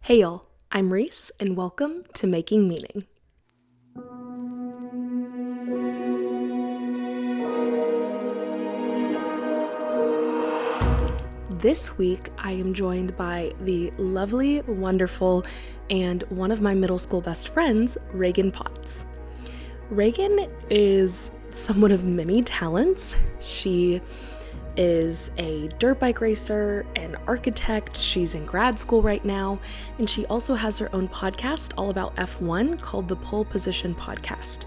Hey y'all, I'm Reese, and welcome to Making Meaning. This week, I am joined by the lovely, wonderful, and one of my middle school best friends, Reagan Pots. Reagan is someone of many talents. She is a dirt bike racer, an architect, she's in grad school right now, and she also has her own podcast all about F1 called the Pole Position Podcast.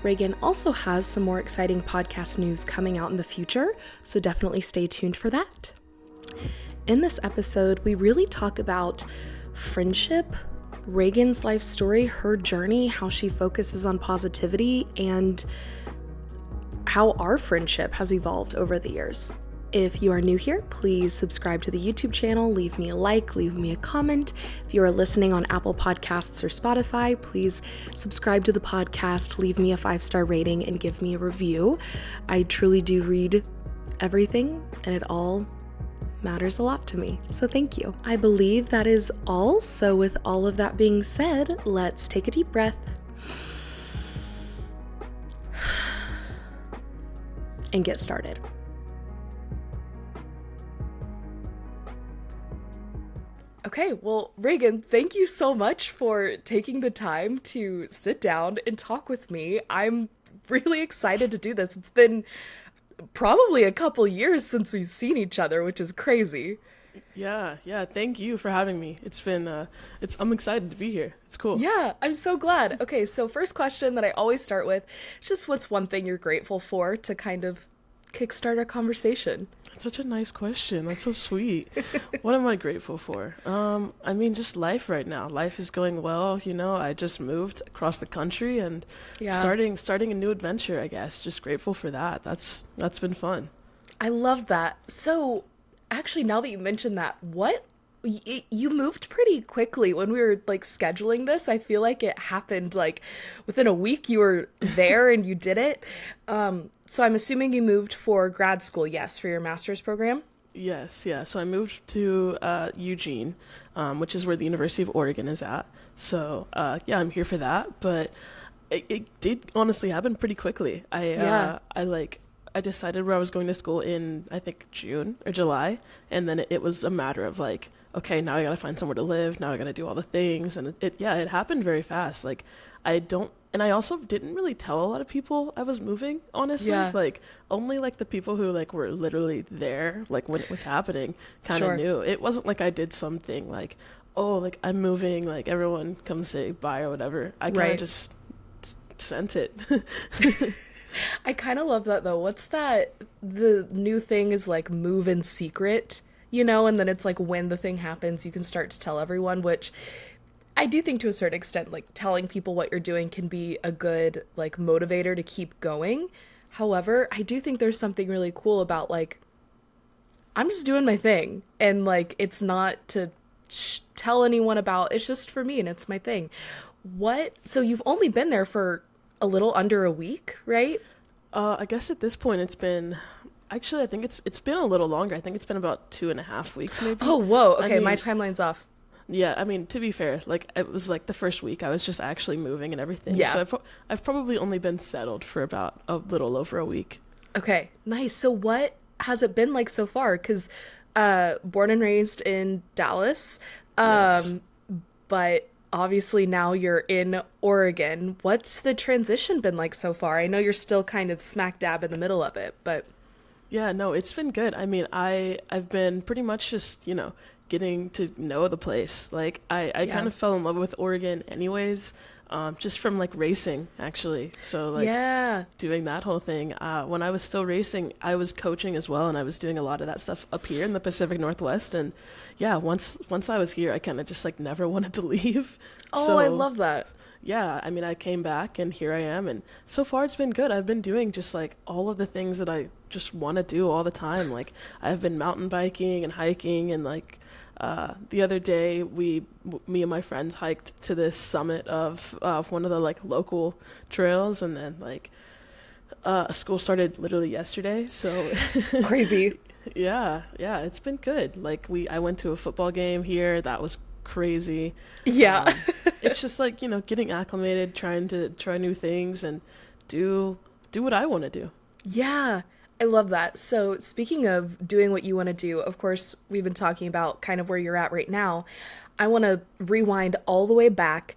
Reagan also has some more exciting podcast news coming out in the future, so definitely stay tuned for that. In this episode, we really talk about friendship, Reagan's life story, her journey, how she focuses on positivity, and how our friendship has evolved over the years. If you are new here, please subscribe to the YouTube channel, leave me a like, leave me a comment. If you are listening on Apple Podcasts or Spotify, please subscribe to the podcast, leave me a 5-star rating, and give me a review. I truly do read everything, and it all matters a lot to me, so thank you. I believe that is all, so with all of that being said, let's take a deep breath and get started. Okay, well, Reagan, thank you so much for taking the time to sit down and talk with me. I'm really excited to do this. It's been probably a couple years since we've seen each other, which is crazy. Yeah, thank you for having me. I'm excited to be here. It's cool. Yeah, I'm so glad. Okay, so first question that I always start with is just what's one thing you're grateful for to kind of kickstart our conversation? That's such a nice question. That's so sweet. What am I grateful for? Just life right now. Life is going well. I just moved across the country and starting a new adventure, I guess. Just grateful for that. That's been fun. I love that. So, actually, now that you mentioned that, you moved pretty quickly when we were scheduling this. I feel like it happened within a week. You were there and you did it. So I'm assuming you moved for grad school, yes, for your master's program? Yes, yeah. So I moved to Eugene, which is where the University of Oregon is at. So I'm here for that. But it did honestly happen pretty quickly. I decided where I was going to school in, I think, June or July. And then it was a matter of okay, now I gotta find somewhere to live. Now I gotta do all the things. And it happened very fast. And I also didn't really tell a lot of people I was moving, honestly. Yeah. Only the people who were literally there, when it was happening, kind of knew. It wasn't like I did something I'm moving, everyone come say bye or whatever. I kind of just sent it. I kind of love that though. What's that? The new thing is move in secret, and then it's when the thing happens, you can start to tell everyone, which I do think to a certain extent, telling people what you're doing can be a good motivator to keep going. However, I do think there's something really cool about I'm just doing my thing, and it's not to tell anyone about, it's just for me and it's my thing. So you've only been there for a little under a week, right? I guess at this point it's been, actually I think it's been a little longer. I think it's been about 2.5 weeks maybe. Oh, whoa. Okay, my timeline's off. Yeah, to be fair, it was the first week I was just actually moving and everything. Yeah. So I've probably only been settled for about a little over a week. Okay, nice. So what has it been like so far? Because born and raised in Dallas, Yes. but obviously now you're in Oregon. What's the transition been like so far? I know you're still kind of smack dab in the middle of it, but... Yeah, no, it's been good. I've been pretty much just, getting to know the place. I kind of fell in love with Oregon anyways, just from racing actually. So doing that whole thing. When I was still racing, I was coaching as well, and I was doing a lot of that stuff up here in the Pacific Northwest. And yeah, once I was here, I kind of just never wanted to leave. Oh, so, I love that. Yeah, I came back and here I am, and so far it's been good. I've been doing just all of the things that I just want to do all the time. I've been mountain biking and hiking, and the other day me and my friends hiked to this summit of one of the local trails, and then school started literally yesterday, so Crazy. yeah, it's been good. I went to a football game here that was crazy. Yeah. It's just like, getting acclimated, trying to try new things and do what I want to do. Yeah, I love that. So, speaking of doing what you want to do, of course, we've been talking about kind of where you're at right now. I want to rewind all the way back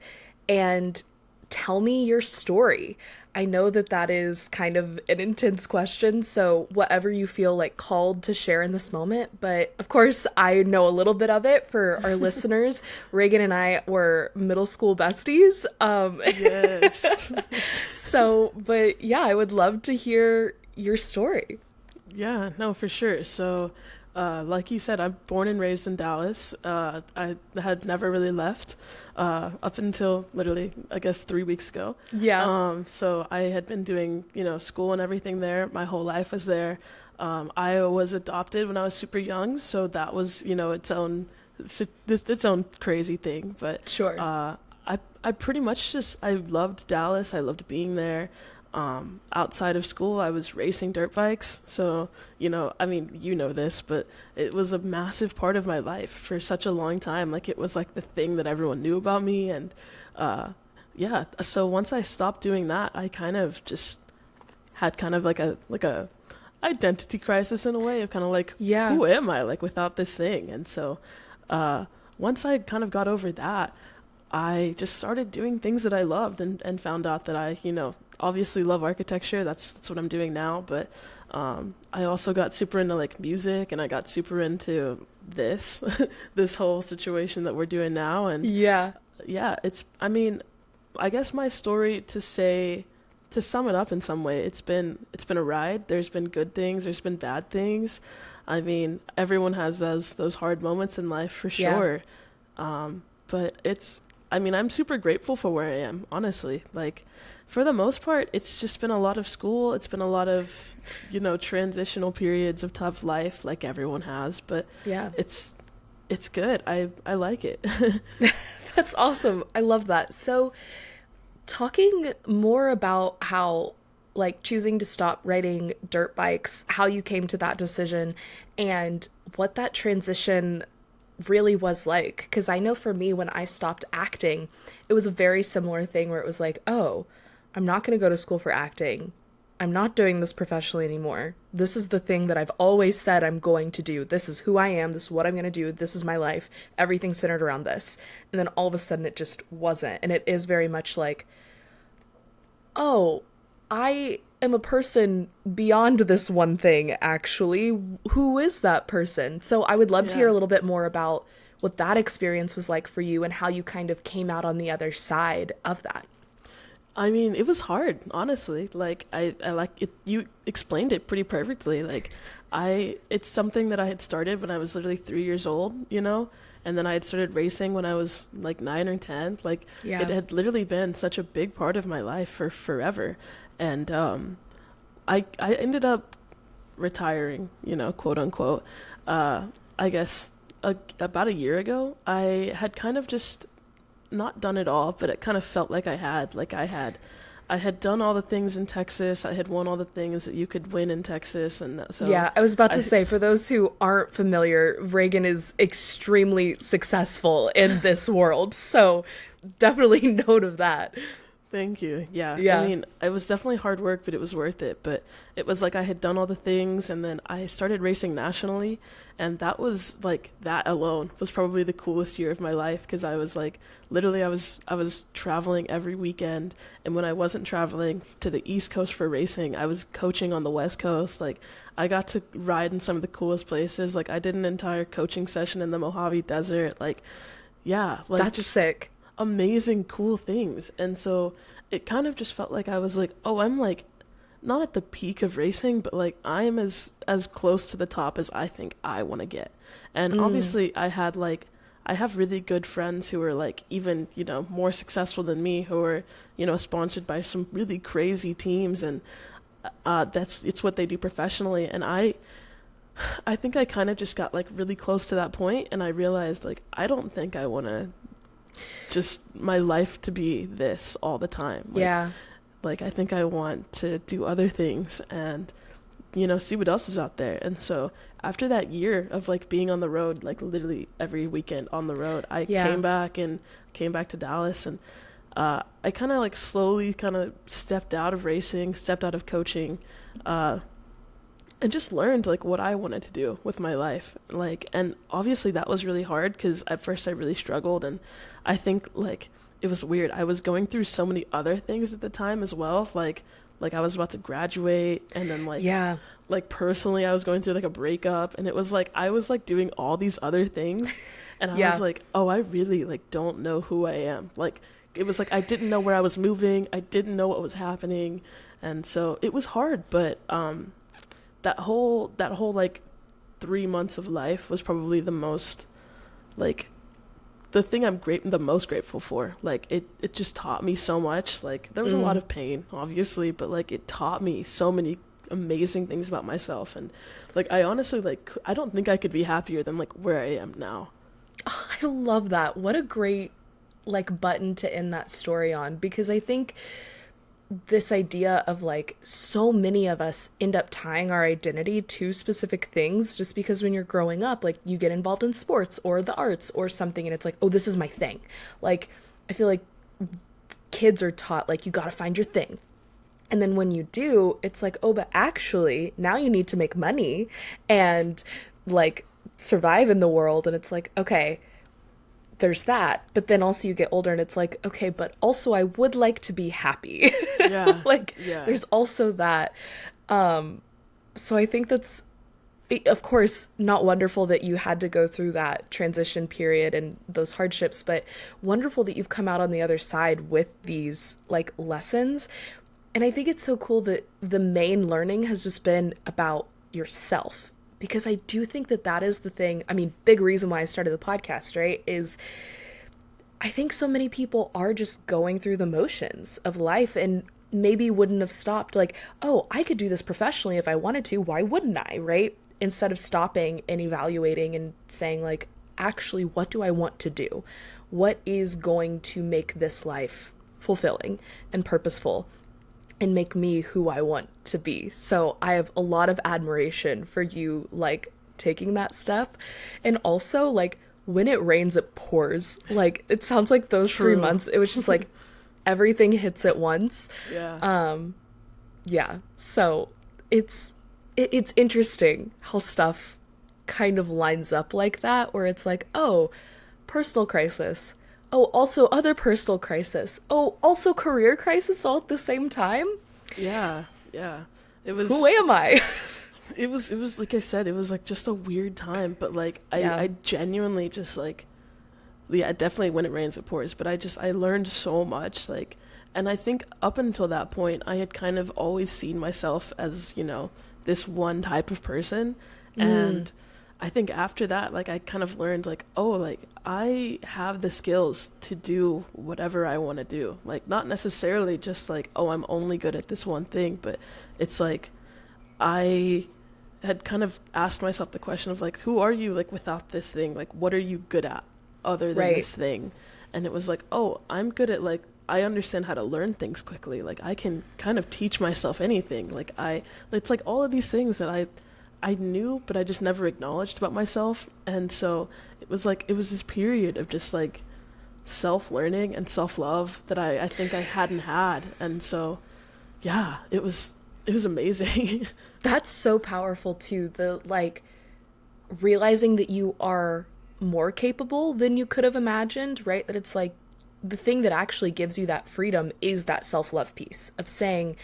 and tell me your story. I know that that is kind of an intense question, so whatever you feel like called to share in this moment. But of course, I know a little bit of it for our listeners. Reagan and I were middle school besties. Yes. So, but yeah, I would love to hear your story. Yeah, no, for sure. So, like you said, I'm born and raised in Dallas. I had never really left up until literally, I guess, 3 weeks ago. Yeah. So I had been doing, school and everything there. My whole life was there. I was adopted when I was super young, so that was, its own crazy thing. But Sure. I pretty much I loved Dallas. I loved being there. Outside of school, I was racing dirt bikes. So, I mean, this, but it was a massive part of my life for such a long time. Like, it was like the thing that everyone knew about me. And, yeah. So once I stopped doing that, I kind of just had kind of like a identity crisis in a way of kind of like, Yeah. who am I like without this thing? And so, once I kind of got over that, I just started doing things that I loved and found out that I, obviously love architecture. That's what I'm doing now. But I also got super into like music, and I got super into this this whole situation that we're doing now. And Yeah. yeah, I guess my story to sum it up in some way, it's been a ride. There's been good things, there's been bad things. I mean, everyone has those hard moments in life for sure. But I'm super grateful for where I am, honestly. Like, for the most part, it's just been a lot of school. It's been a lot of, transitional periods of tough life, like everyone has. But Yeah. it's good. I like it. That's awesome. I love that. So, talking more about how, like, choosing to stop riding dirt bikes, how you came to that decision, and what that transition really was like. Because I know for me, when I stopped acting, it was a very similar thing where it was like, oh, I'm not going to go to school for acting. I'm not doing this professionally anymore. This is the thing that I've always said I'm going to do. This is who I am. This is what I'm going to do. This is my life. Everything centered around this. And then all of a sudden it just wasn't. And it is very much like, oh, I am a person beyond this one thing, actually. Who is that person? So I would love to hear a little bit more about what that experience was like for you and how you kind of came out on the other side of that. I mean, it was hard, honestly. Like, I like it. You explained it pretty perfectly. Like, it's something that I had started when I was literally 3 years old, and then I had started racing when I was like 9 or 10. Like, it had literally been such a big part of my life for forever. And I ended up retiring, quote unquote. I guess about a year ago, I had kind of just not done it all, but it kind of felt like I had. Like, I had done all the things in Texas. I had won all the things that you could win in Texas, and so yeah, I was about to say, for those who aren't familiar, Reagan is extremely successful in this world, so definitely note of that. Thank you. Yeah. Yeah. I mean, it was definitely hard work, but it was worth it. But it was like I had done all the things, and then I started racing nationally, and that was like, that alone was probably the coolest year of my life, because I was like, literally I was traveling every weekend, and when I wasn't traveling to the East Coast for racing, I was coaching on the West Coast. Like, I got to ride in some of the coolest places. Like, I did an entire coaching session in the Mojave Desert. Like, yeah, like, That's just sick. amazing, cool things. And so it kind of just felt like I was like, oh, I'm like not at the peak of racing, but like I am as close to the top as I think I want to get. And obviously I have really good friends who are like even, more successful than me, who are, sponsored by some really crazy teams, and it's what they do professionally. And I think I kind of just got like really close to that point, and I realized like I don't think I want to just my life to be this all the time. Like, I think I want to do other things and, see what else is out there. And so after that year of like being on the road, like literally every weekend on the road, I came back to Dallas, and I kind of like slowly kind of stepped out of racing, stepped out of coaching, and just learned like what I wanted to do with my life. Like, and obviously that was really hard because at first I really struggled, and I think like it was weird. I was going through so many other things at the time as well. Like I was about to graduate, and then like personally I was going through like a breakup, and it was like I was like doing all these other things, and I was like, oh, I really like don't know who I am. Like it was like I didn't know where I was moving, I didn't know what was happening, and so it was hard. But that whole like 3 months of life was probably the most like the thing I'm the most grateful for. Like it just taught me so much. Like there was a lot of pain, obviously, but like it taught me so many amazing things about myself. And like I honestly like I don't think I could be happier than like where I am now. Oh, I love that. What a great like button to end that story on, because I think this idea of like so many of us end up tying our identity to specific things just because when you're growing up, like you get involved in sports or the arts or something, and it's like, oh, this is my thing. Like I feel like kids are taught like you got to find your thing. And then when you do, it's like, oh, but actually now you need to make money and like survive in the world. And it's like, okay, there's that. But then also you get older and it's like, okay, but also I would like to be happy. Yeah. There's also that. So I think that's, of course, not wonderful that you had to go through that transition period and those hardships, but wonderful that you've come out on the other side with these like lessons. And I think it's so cool that the main learning has just been about yourself, because I do think that that is the thing. I mean, big reason why I started the podcast, right, is I think so many people are just going through the motions of life and maybe wouldn't have stopped like, oh, I could do this professionally if I wanted to. Why wouldn't I, right? Instead of stopping and evaluating and saying like, actually, what do I want to do? What is going to make this life fulfilling and purposeful and make me who I want to be? So I have a lot of admiration for you, like, taking that step. And also, like, when it rains, it pours. Like, it sounds like those True. 3 months, it was just like everything hits at once. Yeah. Yeah. So it's interesting how stuff kind of lines up like that, where it's like, oh, personal crisis. Oh, also other personal crisis. Oh, also career crisis all at the same time? Yeah. It was. Who am I? It was like I said, it was like just a weird time, but like I genuinely just like, yeah, definitely when it rains it pours, but I learned so much, like, and I think up until that point I had kind of always seen myself as, you know, this one type of person, and I think after that, like, I kind of learned, like, oh, like, I have the skills to do whatever I want to do. Like, not necessarily just, like, oh, I'm only good at this one thing, but it's, like, I had kind of asked myself the question of, like, who are you, like, without this thing? Like, what are you good at other than this thing? And it was, like, oh, I'm good at, like, I understand how to learn things quickly. Like, I can kind of teach myself anything. Like, it's, like, all of these things that I knew, but I just never acknowledged about myself. And so it was like, it was this period of just like self-learning and self-love that I think I hadn't had. And so, yeah, it was amazing. That's so powerful too. The like realizing that you are more capable than you could have imagined, right? That it's like the thing that actually gives you that freedom is that self-love piece of saying,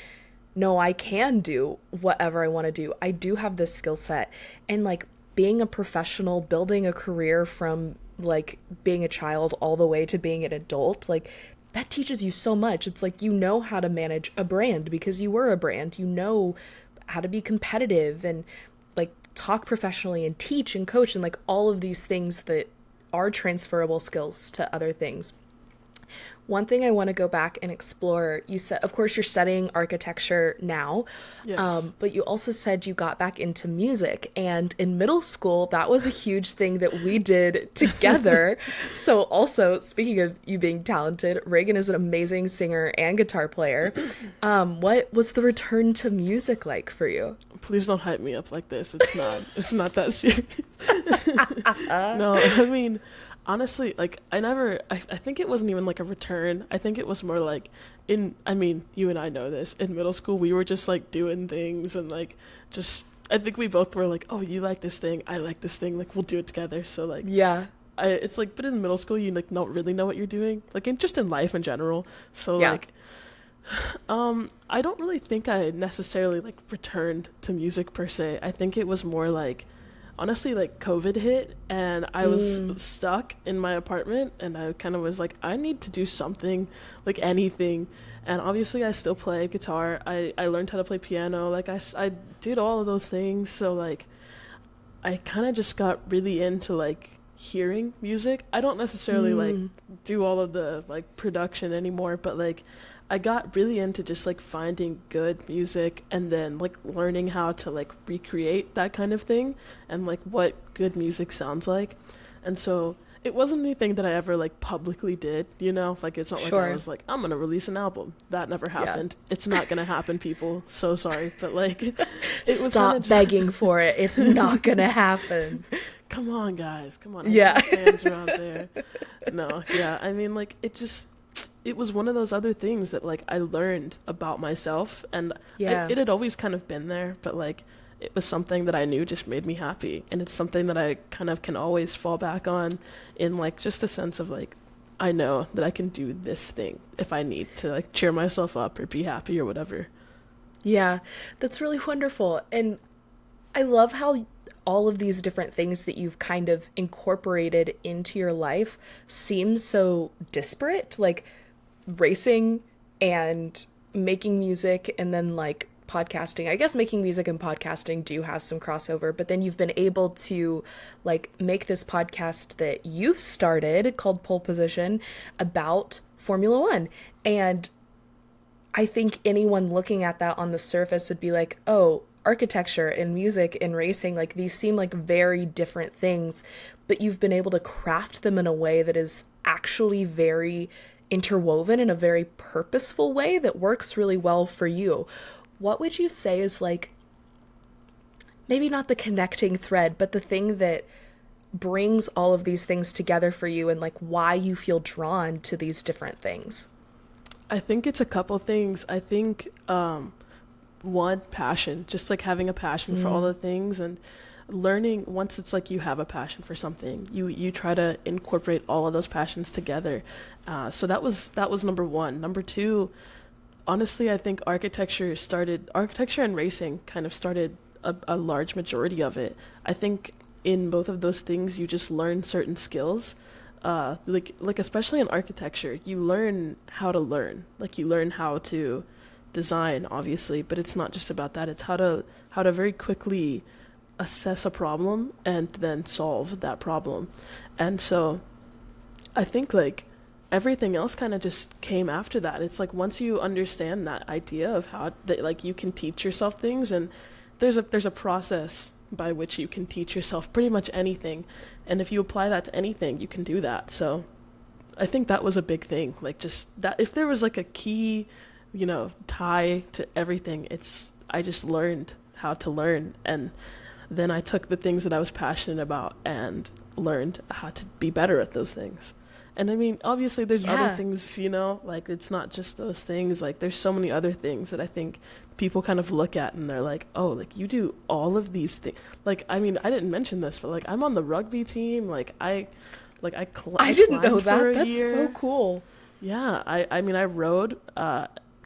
no, I can do whatever I want to do. I do have this skill set. And like being a professional, building a career from like being a child all the way to being an adult, like that teaches you so much. It's like, you know how to manage a brand because you were a brand. You know how to be competitive and like talk professionally and teach and coach and like all of these things that are transferable skills to other things. One thing I want to go back and explore, you said, of course, you're studying architecture now, Yes. but you also said you got back into music. And in middle school, that was a huge thing that we did together. So, also, speaking of you being talented, Reagan is an amazing singer and guitar player. What was the return to music like for you? Please don't hype me up like this. It's not that serious. No, I mean, honestly, like I think it wasn't even like a return. I think it was more like I mean, you and I know this. In middle school, we were just like doing things and like just I think we both were like, "Oh, you like this thing, I like this thing, like we'll do it together." So like Yeah. it's like but in middle school, you like don't really know what you're doing. Like just in life in general. So Yeah. like I don't really think I necessarily like returned to music per se. I think it was more like honestly like COVID hit and I was stuck in my apartment and I kind of was like I need to do something, like anything. And obviously I still play guitar. I learned how to play piano. Like I did all of those things. So like I kind of just got really into like hearing music. I don't necessarily like do all of the like production anymore, but like I got really into just like finding good music and then like learning how to like recreate that kind of thing and like what good music sounds like. And so it wasn't anything that I ever like publicly did, you know? Like it's not like Sure. I was like, I'm gonna release an album. That never happened. It's not gonna happen, people. So sorry. But like it was Stop kinda begging for it. It's not gonna happen. come on guys, come on. I Yeah. know fans are out there. No, yeah. I mean like it was one of those other things that like I learned about myself and Yeah. it had always kind of been there, but like it was something that I knew just made me happy. And it's something that I kind of can always fall back on in like just a sense of like, I know that I can do this thing if I need to like cheer myself up or be happy or whatever. Yeah, that's really wonderful. And I love how all of these different things that you've kind of incorporated into your life seem so disparate, like racing and making music and then like podcasting. I guess making music and podcasting do have some crossover, but then you've been able to like make this podcast that you've started called Pole Position about Formula One. And I think anyone looking at that on the surface would be like, oh, architecture and music and racing, like these seem like very different things, but you've been able to craft them in a way that is actually very interwoven in a very purposeful way that works really well for you. What would you say is like, maybe not the connecting thread, but the thing that brings all of these things together for you and like why you feel drawn to these different things? I think it's a couple things. I think one, passion, just like having a passion for all the things and learning. Once it's like you have a passion for something, you try to incorporate all of those passions together. So that was number one. Number two, honestly, I think architecture and racing kind of started a large majority of it. I think in both of those things you just learn certain skills. Like especially in architecture, you learn how to learn. Like you learn how to design, obviously, but it's not just about that. It's how to very quickly assess a problem and then solve that problem. And so I think like everything else kind of just came after that. It's like once you understand that idea of how that like you can teach yourself things, and there's a process by which you can teach yourself pretty much anything, and if you apply that to anything you can do that. So I think that was a big thing, like just that if there was like a key, you know, tie to everything, it's I just learned how to learn, and then I took the things that I was passionate about and learned how to be better at those things. And I mean, obviously there's other things, you know, like it's not just those things. Like there's so many other things that I think people kind of look at and they're like, oh, like you do all of these things. Like, I mean, I didn't mention this, but like I'm on the rugby team. I didn't know for that. a That's year. so cool. Yeah. I mean, I rode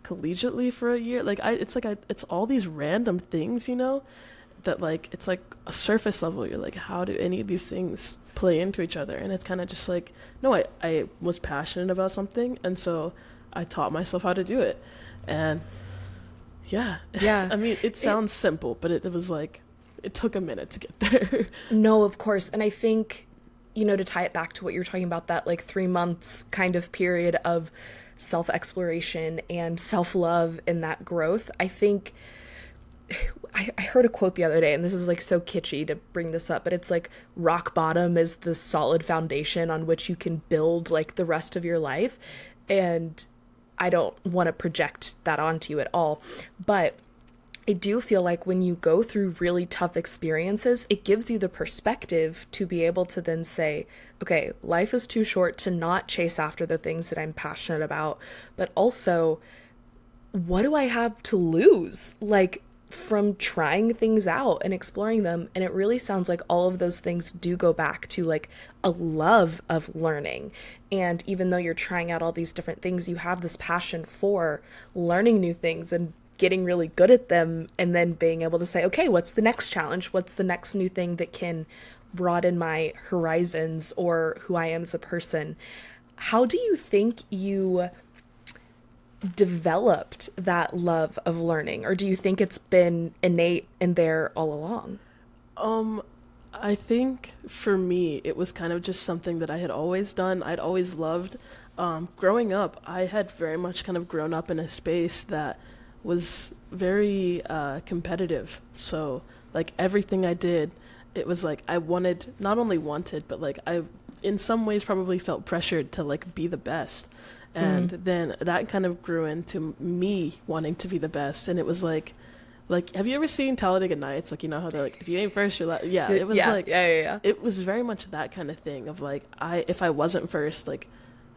collegiately for a year. Like it's all these random things, you know, that like it's like a surface level. You're like, how do any of these things play into each other? And it's kind of just like, no, I was passionate about something, and so I taught myself how to do it. And yeah I mean, it sounds simple, but it was like it took a minute to get there. No, of course. And I think to tie it back to what you were talking about, that like 3 months kind of period of self-exploration and self-love and that growth, I think I heard a quote the other day, and this is like so kitschy to bring this up, but it's like rock bottom is the solid foundation on which you can build like the rest of your life. And I don't want to project that onto you at all, but I do feel like when you go through really tough experiences, it gives you the perspective to be able to then say, okay, life is too short to not chase after the things that I'm passionate about, but also, what do I have to lose? Like, from trying things out and exploring them. And it really sounds like all of those things do go back to like a love of learning. And even though you're trying out all these different things, you have this passion for learning new things and getting really good at them, and then being able to say, okay, what's the next challenge? What's the next new thing that can broaden my horizons or who I am as a person? How do you think you developed that love of learning, or do you think it's been innate in there all along? I think for me, it was kind of just something that I had always done. I'd always loved. Growing up, I had very much kind of grown up in a space that was very competitive. So, like, everything I did, it was like I wanted, not only wanted, but like I, in some ways, probably felt pressured to like be the best. And then that kind of grew into me wanting to be the best. And it was like, have you ever seen Talladega Nights? Like, you know how they're like, if you ain't first, you're last. Yeah, it was yeah. It was very much that kind of thing of like, if I wasn't first, like,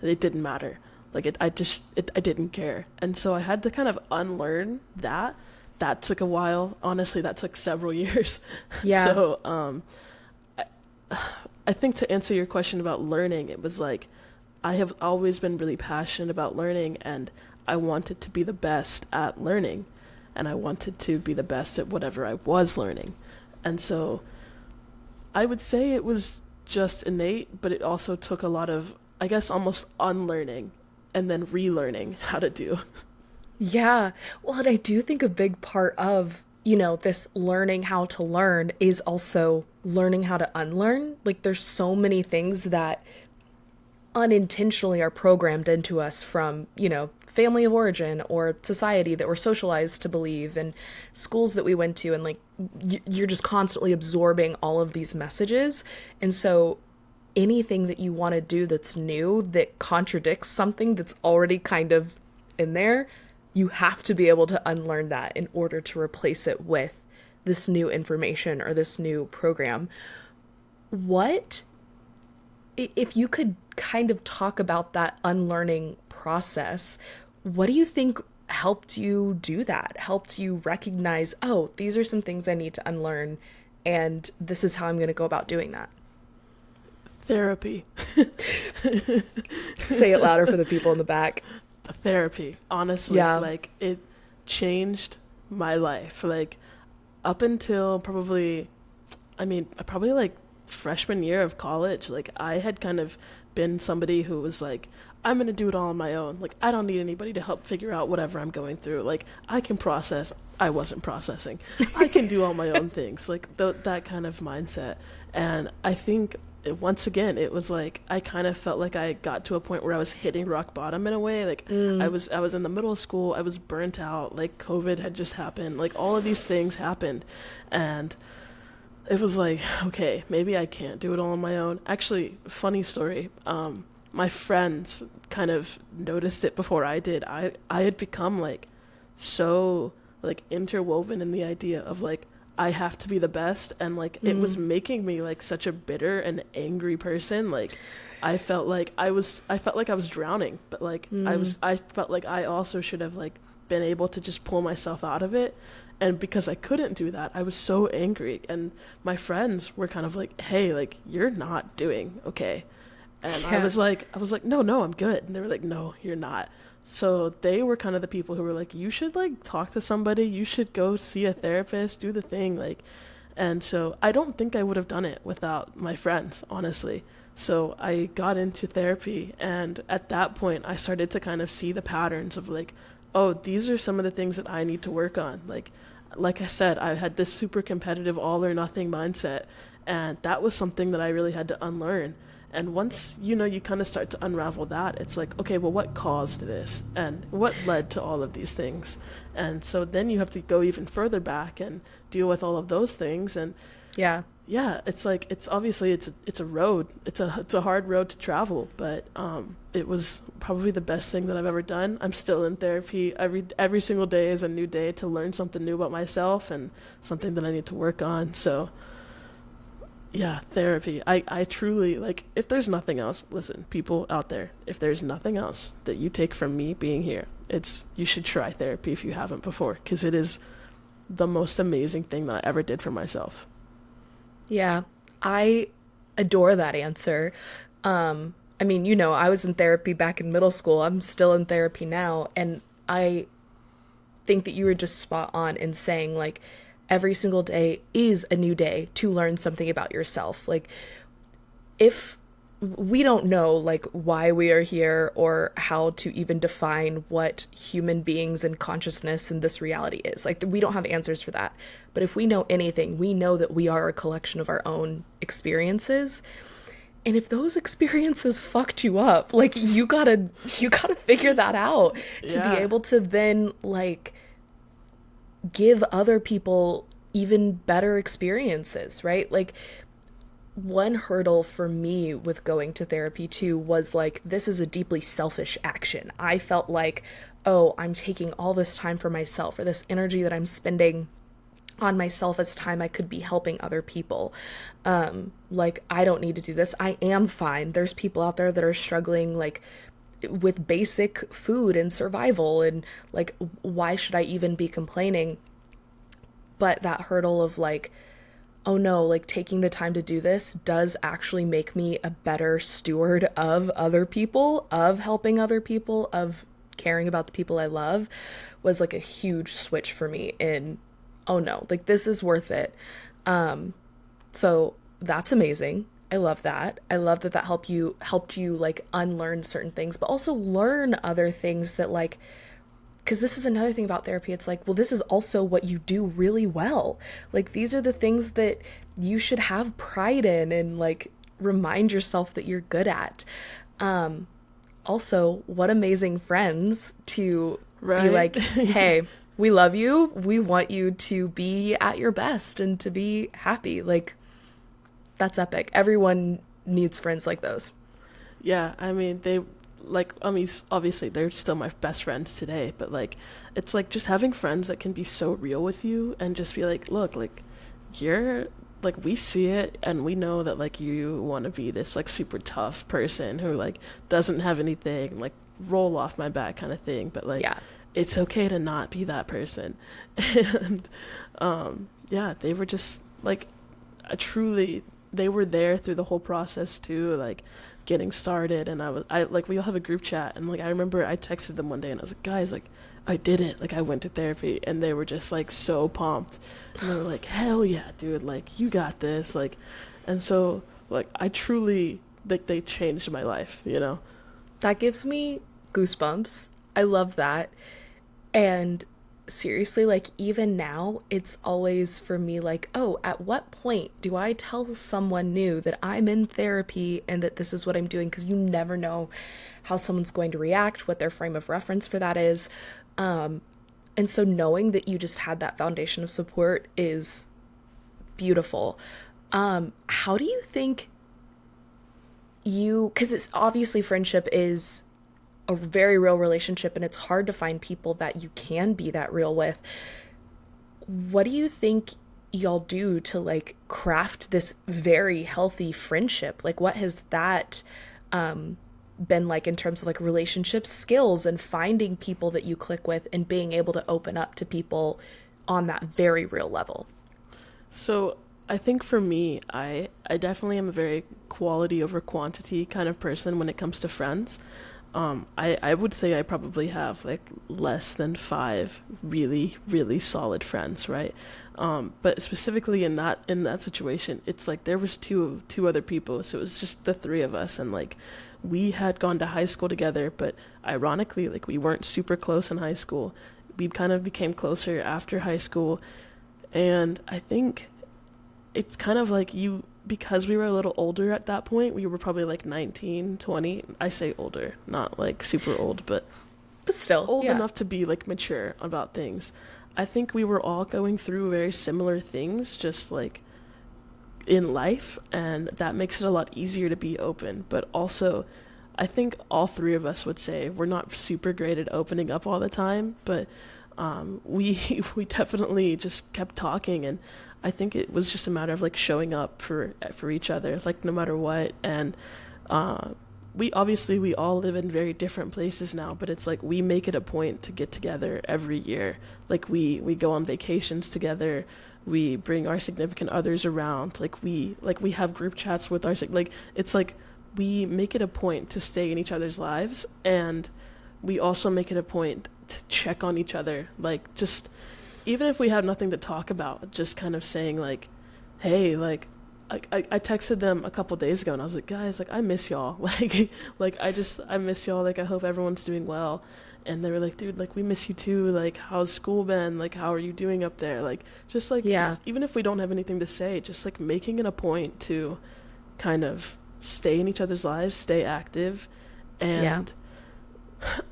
it didn't matter. Like, I didn't care. And so I had to kind of unlearn that. That took a while. Honestly, that took several years. Yeah. So, I think to answer your question about learning, it was like, I have always been really passionate about learning, and I wanted to be the best at learning, and I wanted to be the best at whatever I was learning. And so I would say it was just innate, but it also took a lot of, I guess, almost unlearning and then relearning how to do. Yeah. Well, and I do think a big part of, this learning how to learn is also learning how to unlearn. Like, there's so many things that unintentionally are programmed into us from, family of origin or society that we're socialized to believe, and schools that we went to, and like you're just constantly absorbing all of these messages. And so anything that you want to do that's new, that contradicts something that's already kind of in there, you have to be able to unlearn that in order to replace it with this new information or this new program. What, if you could kind of talk about that unlearning process, what do you think helped you do that? Helped you recognize, oh, these are some things I need to unlearn, and this is how I'm going to go about doing that? Therapy. Say it louder for the people in the back. Therapy. Honestly, yeah. Like, it changed my life. Like, up until probably like freshman year of college, like, I had kind of been somebody who was like, I'm going to do it all on my own. Like, I don't need anybody to help figure out whatever I'm going through. Like, I can process. I wasn't processing. I can do all my own things. Like, that kind of mindset. And I think, once again, it was like, I kind of felt like I got to a point where I was hitting rock bottom in a way. Like, I was in the middle of school. I was burnt out. Like, COVID had just happened. Like, all of these things happened. And it was like, okay, maybe I can't do it all on my own. Actually, funny story. My friends kind of noticed it before I did. I had become like so like interwoven in the idea of like, I have to be the best, and like it was making me like such a bitter and angry person. Like, I felt like I was drowning, but like I felt like I also should have like been able to just pull myself out of it. And because I couldn't do that, I was so angry. And my friends were kind of like, hey, like, you're not doing okay. And yeah. I was like, no, I'm good. And they were like, no, you're not. So they were kind of the people who were like, you should like talk to somebody. You should go see a therapist, do the thing. Like, and so I don't think I would have done it without my friends, honestly. So I got into therapy. And at that point, I started to kind of see the patterns of like, oh, these are some of the things that I need to work on. Like, like I said, I had this super competitive all or nothing mindset, and that was something that I really had to unlearn. And once, you kind of start to unravel that, it's like, okay, well, what caused this? And what led to all of these things? And so then you have to go even further back and deal with all of those things. And Yeah. yeah, it's like, it's obviously it's a road. It's a hard road to travel, but it was probably the best thing that I've ever done. I'm still in therapy. Every single day is a new day to learn something new about myself and something that I need to work on. So yeah, therapy. I truly, like, if there's nothing else, listen, people out there, if there's nothing else that you take from me being here, you should try therapy if you haven't before, because it is the most amazing thing that I ever did for myself. Yeah, I adore that answer. I mean, I was in therapy back in middle school. I'm still in therapy now, and I think that you were just spot on in saying, like, every single day is a new day to learn something about yourself. Like, if we don't know, like, why we are here or how to even define what human beings and consciousness in this reality is, like, we don't have answers for that. But if we know anything, we know that we are a collection of our own experiences. And if those experiences fucked you up, like, you gotta figure that out to be able to then, like, give other people even better experiences, right? Like, one hurdle for me with going to therapy too was, like, this is a deeply selfish action. I felt like, oh, I'm taking all this time for myself, or this energy that I'm spending on myself as time I could be helping other people. Like, I don't need to do this. I am fine. There's people out there that are struggling, like, with basic food and survival, and, like, why should I even be complaining? But that hurdle of, like, oh no, like, taking the time to do this does actually make me a better steward of other people, of helping other people, of caring about the people I love, was, like, a huge switch for me in, oh no, like, this is worth it. So that's amazing. I love that. I love that helped you, like, unlearn certain things, but also learn other things that, like, because this is another thing about therapy. It's like, well, this is also what you do really well. Like, these are the things that you should have pride in and, like, remind yourself that you're good at. Also, what amazing friends to be like, hey, we love you. We want you to be at your best and to be happy. Like, that's epic. Everyone needs friends like those. Yeah, I mean, obviously they're still my best friends today, but, like, it's like just having friends that can be so real with you and just be like, look, like, you're, like, we see it and we know that, like, you want to be this, like, super tough person who, like, doesn't have anything, like, roll off my back kind of thing, but, like, it's okay to not be that person. And yeah, they were just, like, they were there through the whole process too, like, getting started. And I like, we all have a group chat, and, like, I remember I texted them one day and I was like, guys, like, I did it, like, I went to therapy, and they were just, like, so pumped, and they were like, hell yeah, dude, like, you got this, like. And so, like, I truly, like, they changed my life, That gives me goosebumps. I love that. And seriously, like, even now, it's always for me, like, oh, at what point do I tell someone new that I'm in therapy and that this is what I'm doing? Because you never know how someone's going to react, what their frame of reference for that is. And so knowing that you just had that foundation of support is beautiful. How do you think because it's obviously, friendship is a very real relationship, and it's hard to find people that you can be that real with. What do you think y'all do to, like, craft this very healthy friendship? Like, what has that been like in terms of, like, relationship skills and finding people that you click with and being able to open up to people on that very real level? So I think for me, I definitely am a very quality over quantity kind of person when it comes to friends. I would say I probably have, like, less than 5 really, really solid friends, right? But specifically in that situation, it's like there was two other people, so it was just the 3 of us, and, like, we had gone to high school together, but ironically, like, we weren't super close in high school. we kind of became closer after high school. And I think it's kind of like because we were a little older at that point, we were probably like 19, 20. I say older, not like super old, but still old enough to be like mature about things. I think we were all going through very similar things, just like in life, and that makes it a lot easier to be open. But also, I think all three of us would say we're not super great at opening up all the time, but we we definitely just kept talking, and I think it was just a matter of like showing up for each other, like no matter what. And we all live in very different places now, but it's like we make it a point to get together every year. Like we go on vacations together, we bring our significant others around, like we have group chats with it's like we make it a point to stay in each other's lives, and we also make it a point to check on each other, like just even if we have nothing to talk about, just kind of saying like, hey, like I texted them a couple days ago and I was like, guys, like I miss y'all. I miss y'all. Like I hope everyone's doing well. And they were like, dude, like we miss you too. Like how's school been? Like how are you doing up there? Like just like even if we don't have anything to say, just like making it a point to kind of stay in each other's lives, stay active. And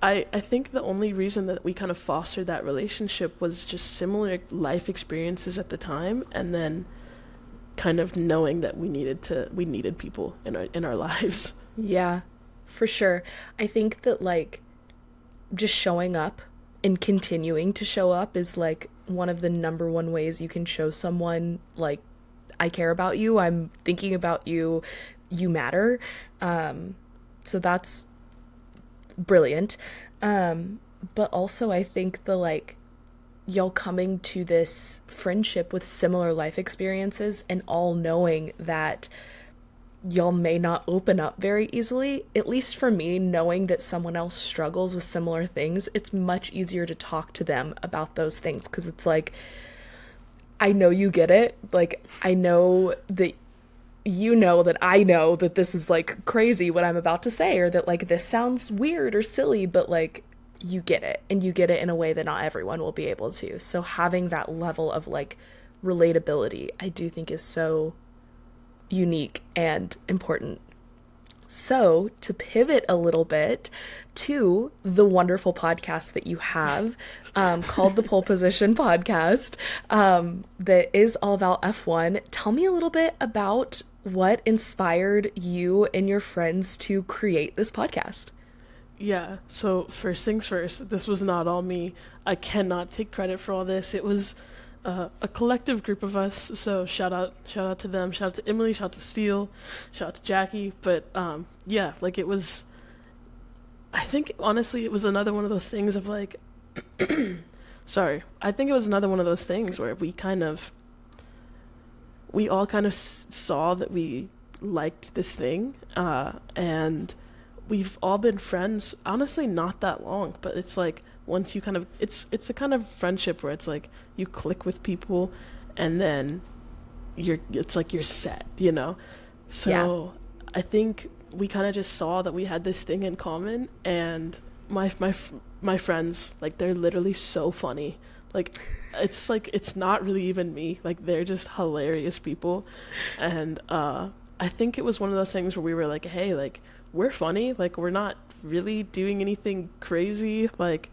I think the only reason that we kind of fostered that relationship was just similar life experiences at the time, and then kind of knowing that we needed people in our lives. Yeah, for sure. I think that like just showing up and continuing to show up is like one of the number one ways you can show someone like, I care about you, I'm thinking about you, you matter. So that's brilliant. But also I think the like y'all coming to this friendship with similar life experiences and all knowing that y'all may not open up very easily, at least for me, knowing that someone else struggles with similar things, it's much easier to talk to them about those things, because it's like, I know you get it, like I know that you know that I know that this is like crazy what I'm about to say, or that like this sounds weird or silly, but like you get it, and you get it in a way that not everyone will be able to. So having that level of like relatability, I do think is so unique and important. So to pivot a little bit to the wonderful podcast that you have, called the Pole Position Podcast, that is all about F1. Tell me a little bit about what inspired you and your friends to create this podcast. Yeah, so first things first, this was not all me. I cannot take credit for all this. It was a collective group of us, so shout out to them, shout out to Emily, shout out to Steele, shout out to Jackie. But yeah, like it was, I think honestly it was another one of those things of like sorry, I think it was another one of those things where we all kind of saw that we liked this thing, and we've all been friends, honestly, not that long, but it's like once you kind of, it's a kind of friendship where it's like you click with people and then it's like you're set, you know? So yeah. I think we kind of just saw that we had this thing in common, and my friends, like they're literally so funny. Like it's not really even me, like they're just hilarious people. And I think it was one of those things where we were like, hey, like we're funny, like we're not really doing anything crazy, like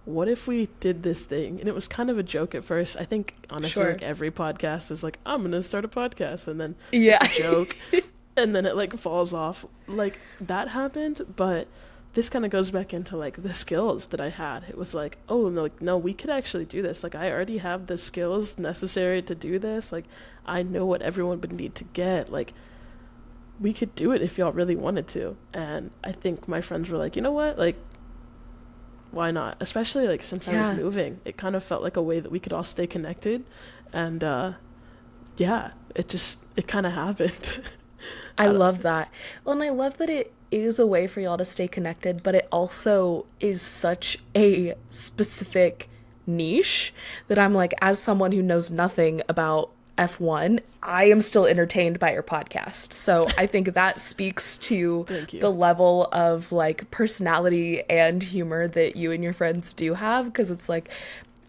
what if we did this thing? And it was kind of a joke at first. I think honestly, like every podcast is like, I'm gonna start a podcast, and then it's a joke and then it like falls off. Like that happened, but this kind of goes back into like the skills that I had. It was like, oh no, we could actually do this. Like I already have the skills necessary to do this. Like I know what everyone would need to get. Like we could do it if y'all really wanted to. And I think my friends were like, you know what? Like why not? Especially like since I was moving, it kind of felt like a way that we could all stay connected. And yeah, it kind of happened. I love that. Well, and I love that it is a way for y'all to stay connected, but it also is such a specific niche that I'm like, as someone who knows nothing about F1, I am still entertained by your podcast. So I think that speaks to the level of like personality and humor that you and your friends do have, because it's like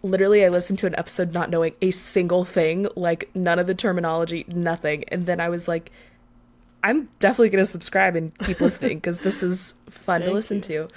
literally I listened to an episode not knowing a single thing, like none of the terminology, nothing. And then I was like, I'm definitely going to subscribe and keep listening because this is fun to listen to.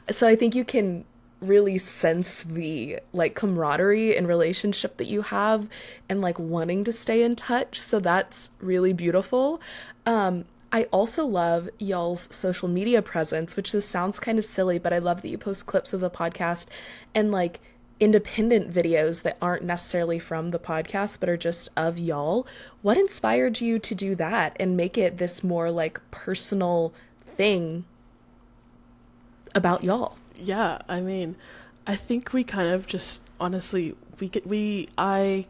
So I think you can really sense the like camaraderie and relationship that you have and like wanting to stay in touch. So that's really beautiful. I also love y'all's social media presence, which this sounds kind of silly, but I love that you post clips of the podcast and like independent videos that aren't necessarily from the podcast but are just of y'all. What inspired you to do that and make it this more like personal thing about y'all? Yeah, I mean, I think we kind of just honestly I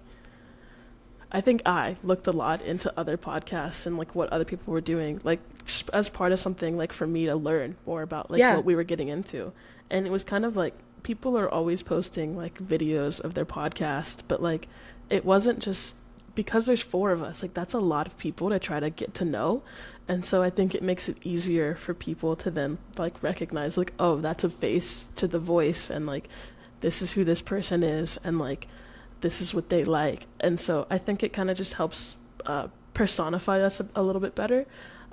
think I looked a lot into other podcasts and like what other people were doing, like just as part of something like for me to learn more about like what we were getting into. And it was kind of like people are always posting like videos of their podcast, but like it wasn't just because there's 4 of us, like that's a lot of people to try to get to know. And so I think it makes it easier for people to then like recognize like, oh, that's a face to the voice and like this is who this person is and like this is what they like. And so I think it kind of just helps personify us a little bit better.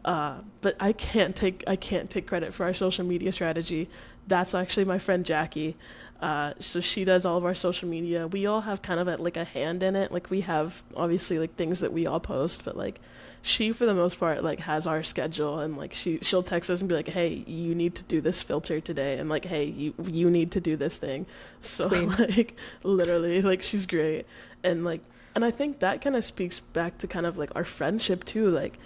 But I can't take credit for our social media strategy. That's actually my friend Jackie. So she does all of our social media. We all have kind of like a hand in it. Like we have obviously like things that we all post, but like she for the most part like has our schedule and like she'll text us and be like, hey, you need to do this filter today, and like, hey, you need to do this thing. So like literally like she's great. And I think that kind of speaks back to kind of like our friendship too. Like,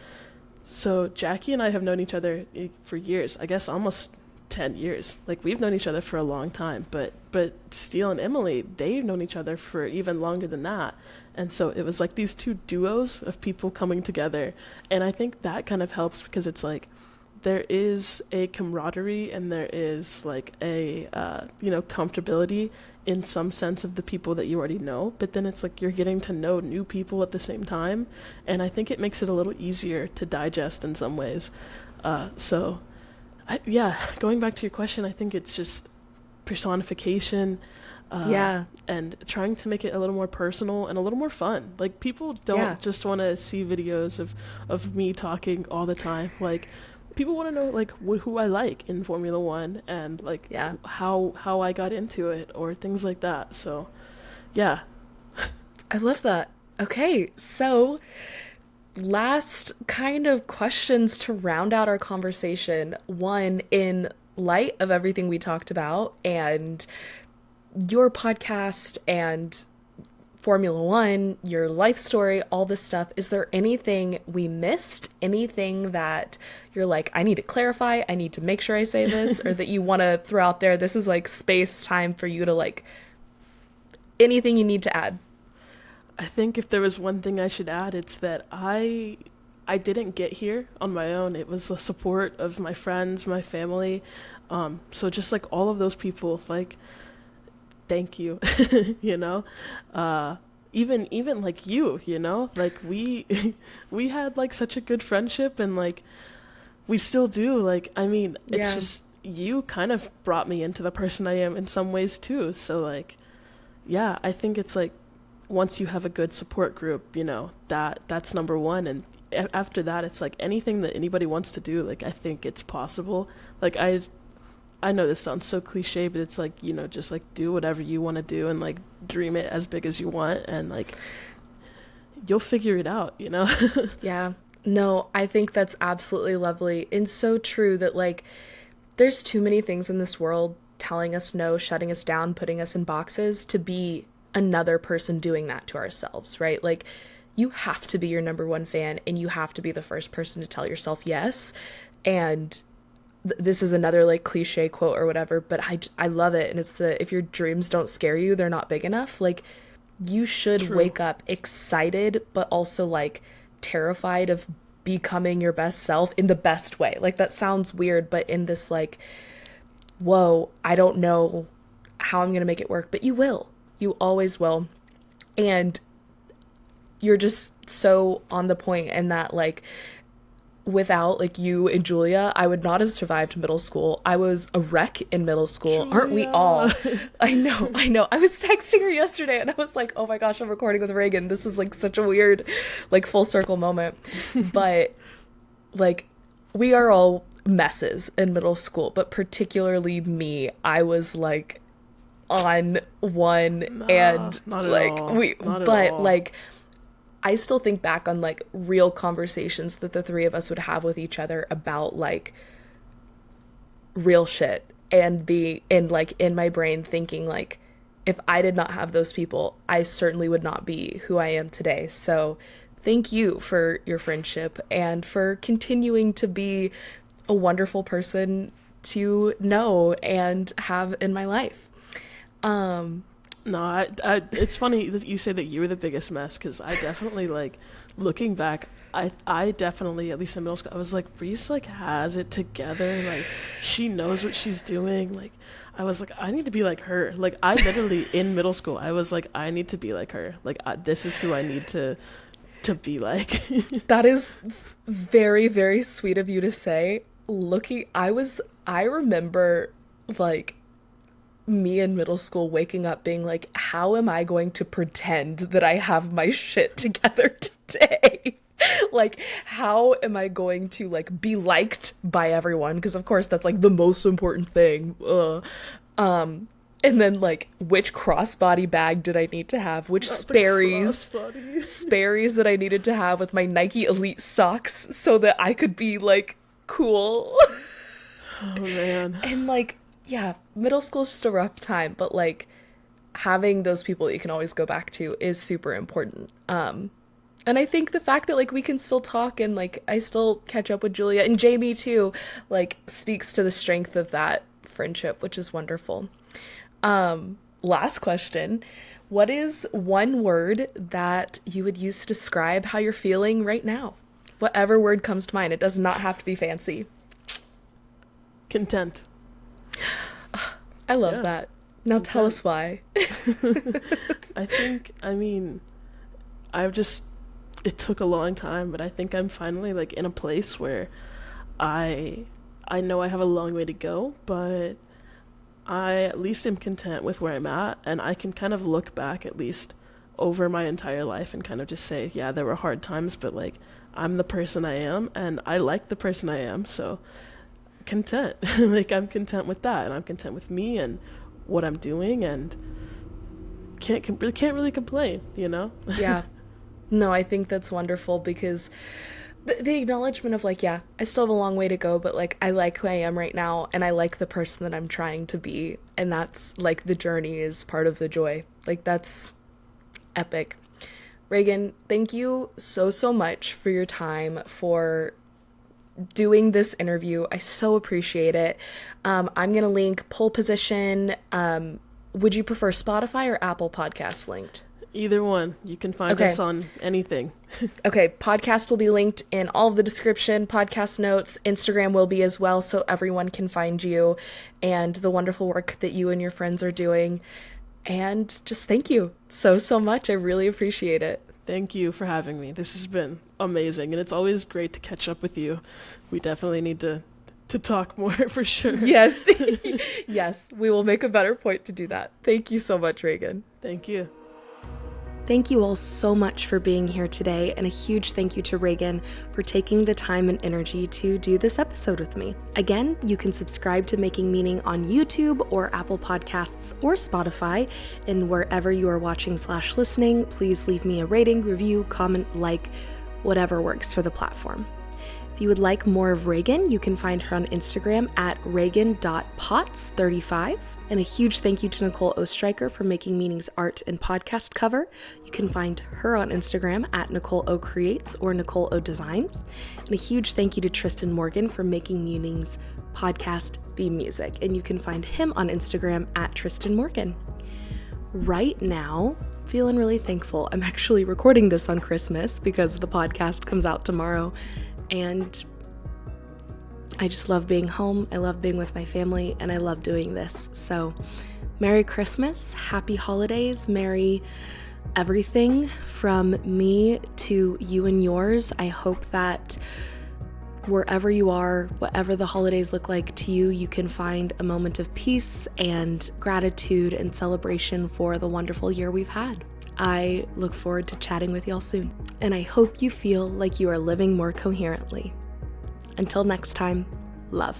so Jackie and I have known each other for years, I guess almost 10 years. Like we've known each other for a long time, but Steele and Emily, they've known each other for even longer than that. And so it was like these 2 duos of people coming together. And I think that kind of helps because it's like there is a camaraderie and there is like a comfortability in some sense of the people that you already know, but then it's like you're getting to know new people at the same time, and I think it makes it a little easier to digest in some ways. Going back to your question, I think it's just personification, and trying to make it a little more personal and a little more fun. Like people don't just want to see videos of me talking all the time. Like people want to know like who I like in Formula One and like how I got into it or things like that. So, yeah. I love that. Okay, so last kind of questions to round out our conversation. One, in light of everything we talked about and your podcast and Formula One, your life story, all this stuff, is there anything we missed? Anything that you're like, I need to clarify, I need to make sure I say this, or that you want to throw out there? This is like space time for you to like, anything you need to add. I think if there was one thing I should add, it's that I didn't get here on my own. It was the support of my friends, my family. So just like all of those people, like, thank you, you know, even like you know, like we had like such a good friendship and like we still do. Like, I mean, it's just, you kind of brought me into the person I am in some ways too. So like, yeah, I think it's like, once you have a good support group, you know, that's number one. And after that, it's like anything that anybody wants to do, like, I think it's possible. Like, I know this sounds so cliche, but it's like, you know, just like do whatever you want to do and like dream it as big as you want. And like, you'll figure it out, you know? Yeah. No, I think that's absolutely lovely and so true that like, there's too many things in this world telling us no, shutting us down, putting us in boxes to be another person doing that to ourselves, right? Like you have to be your number one fan and you have to be the first person to tell yourself yes. And this is another like cliche quote or whatever, but I love it. And it's if your dreams don't scare you, they're not big enough. Like you should wake up excited, but also like terrified of becoming your best self in the best way. Like that sounds weird, but in this like, whoa, I don't know how I'm going to make it work, but you will. You always will. And you're just so on the point, and that like without like you and Julia, I would not have survived middle school. I was a wreck in middle school. Julia. Aren't we all? I know. I was texting her yesterday and I was like, oh my gosh, I'm recording with Reagan. This is like such a weird, like full circle moment. But like, we are all messes in middle school, but particularly me, I was like on one, and not at like all. we, Not at but all. like, I still think back on like real conversations that the three of us would have with each other about like real shit, and be in like in my brain thinking like, if I did not have those people, I certainly would not be who I am today. So thank you for your friendship and for continuing to be a wonderful person to know and have in my life. No, it's funny that you say that you were the biggest mess, because I definitely, like, looking back, I definitely, at least in middle school, I was like, Reese, like, has it together, like, she knows what she's doing, like, I was like, I need to be like her, like, I literally, in middle school, I was like, I need to be like her, like, this is who I need to be like. That is very, very sweet of you to say. I remember, like, me in middle school waking up being like, how am I going to pretend that I have my shit together today? Like, how am I going to like be liked by everyone? Because of course that's like the most important thing. And then like, which crossbody bag did I need to have? Which Sperry's that I needed to have with my Nike Elite socks so that I could be like cool. Oh man. And like, yeah, middle school's just a rough time, but like having those people that you can always go back to is super important. And I think the fact that like we can still talk and like I still catch up with Julia and Jamie too, like speaks to the strength of that friendship, which is wonderful. Last question. What is one word that you would use to describe how you're feeling right now? Whatever word comes to mind. It does not have to be fancy. Content. I love that. Now Content. tell us why. It took a long time, but I think I'm finally like in a place where I know I have a long way to go, but I at least am content with where I'm at, and I can kind of look back at least over my entire life and kind of just say, yeah, there were hard times, but like I'm the person I am and I like the person I am, so content. Like I'm content with that, and I'm content with me and what I'm doing, and can't really complain, you know? Yeah. No, I think that's wonderful, because the acknowledgement of like, yeah, I still have a long way to go, but like I like who I am right now, and I like the person that I'm trying to be, and that's like the journey is part of the joy. Like that's epic. Reagan, thank you so much for your time, for doing this interview. I so appreciate it. I'm gonna link pole position. Would you prefer Spotify or Apple Podcasts linked? Either one. You can find us on anything. Okay, podcast will be linked in all of the description, podcast notes. Instagram will be as well, so everyone can find you and the wonderful work that you and your friends are doing. And just thank you so much. I really appreciate it. Thank you for having me. This has been amazing, and it's always great to catch up with you. We definitely need to talk more for sure. Yes. Yes, we will make a better point to do that. Thank you so much, Reagan. Thank you. Thank you all so much for being here today, and a huge thank you to Reagan for taking the time and energy to do this episode with me. Again, you can subscribe to Making Meaning on YouTube or Apple Podcasts or Spotify, and wherever you are watching/listening, please leave me a rating, review, comment, like, whatever works for the platform. If you would like more of Reagan, you can find her on Instagram at reagan.pots35. And a huge thank you to Nicole Ostreicher for Making Meaning's art and podcast cover. You can find her on Instagram at Nicole O Creates or Nicole O Design. And a huge thank you to Tristan Morgan for Making Meaning's podcast theme music. And you can find him on Instagram at Tristan Morgan. Right now, feeling really thankful. I'm actually recording this on Christmas because the podcast comes out tomorrow. And I just love being home, I love being with my family, and I love doing this. So, Merry Christmas, Happy Holidays, Merry everything from me to you and yours. I hope that wherever you are, whatever the holidays look like to you, you can find a moment of peace and gratitude and celebration for the wonderful year we've had. I look forward to chatting with y'all soon, and I hope you feel like you are living more coherently. Until next time, love.